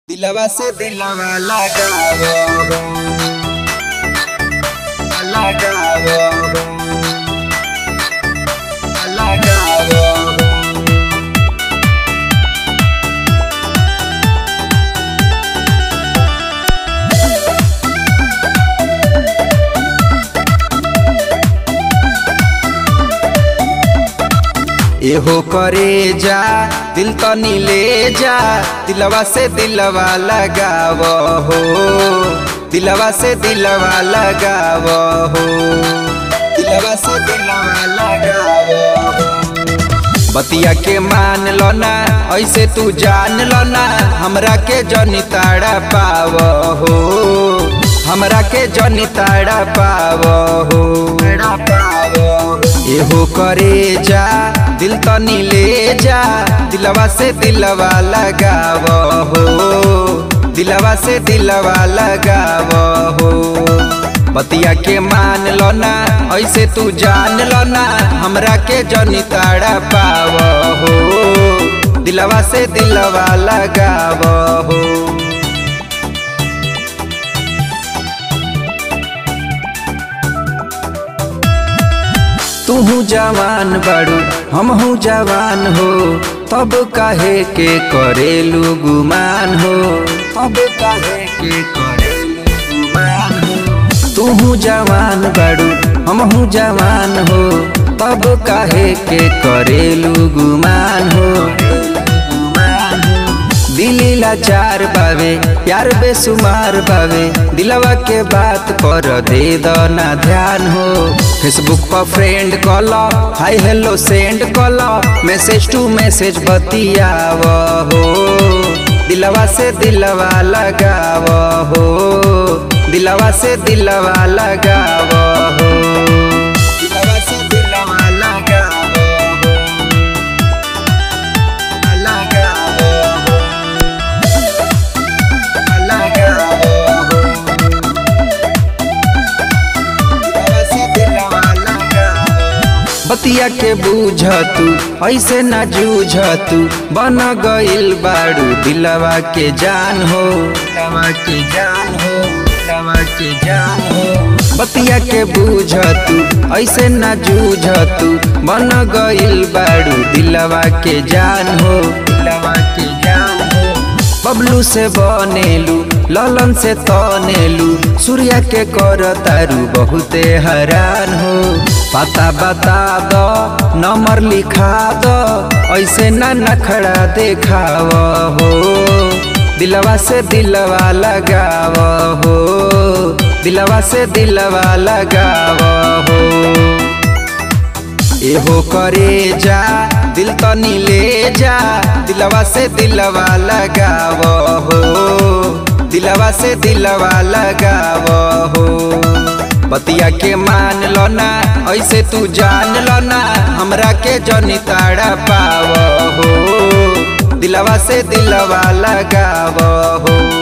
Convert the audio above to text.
दिलवा से दिलवा लगावो लगावो लगावो। एहो करे जा दिल तनी ले जा, दिलवा से दिलवा लगावो हो, दिलवा से दिलवा लगावो हो, दिलवा से दिलवा लगावो हो। बतिया के मान लो ना, ऐसे तू जान लो ना, हमरा के जनी ताड़ा पावो हो, हमरा के जनी ताड़ा पावो हो। एहो करे जा दिल तनी ले जा, दिलवा से दिलवा लगावो हो, दिलवा से दिलवा लगावो हो। बतिया के मान लो ना, ऐसे तू जान लो ना, हमरा के जनी ताड़ा पावो हो, दिलवा से दिलवा लगावो हो। तू जवान बड़ू हमहू जवान हो, तब काहे के करेलू गुमान हो, तब काहे के करेलू गुमान हो। तू जवान बड़ू हमहू जवान हो, तब काहे के करेलू गुमान हो। दिली लाचार बावे प्यार बेसुमार बावे, दिलवा के बात पर दे दो ना ध्यान हो। फेसबुक पर फ्रेंड कॉलो, हाय हेलो सेंड कॉलो, मैसेज टू मैसेज बतियावो हो, दिलवा से दिलवा लगावो हो, दिलवा से दिलवा लगावो हो, दिलवा से दिलवा लगावो हो, लगावो हो, लगावो हो, दिलवा से दिलवा लगावो। बतिया के बूझ तू ऐसे न जूझ तू, बन गइल बाड़ू दिलवा के जान हो, दिलवा के जान हो, दिलवा के जान हो। बतिया के बूझ तू ऐसे न जूझ तू, बन गइल बाड़ू दिलवा के जान हो, दिलवा के जान हो। बबलू से बनेलू ललन से तनेलू, सूर्या के कर तारू बहुते हैरान हो। पता बता दो नंबर लिखा दो, ऐसे ना नखड़ा देखावो हो, दिलवा से दिलवा लगावो हो, दिलवा से दिलवा लगावो हो। एहो करे जा दिल तनी ले जा, दिलवा से दिलवा लगावो हो, दिलवा से दिलवा लगावो हो। बतिया के मान लो ना, ऐसे तू जान लो ना, हमरा के जनी ताड़ा पावो हो, दिलवा से दिलवा लगावो हो।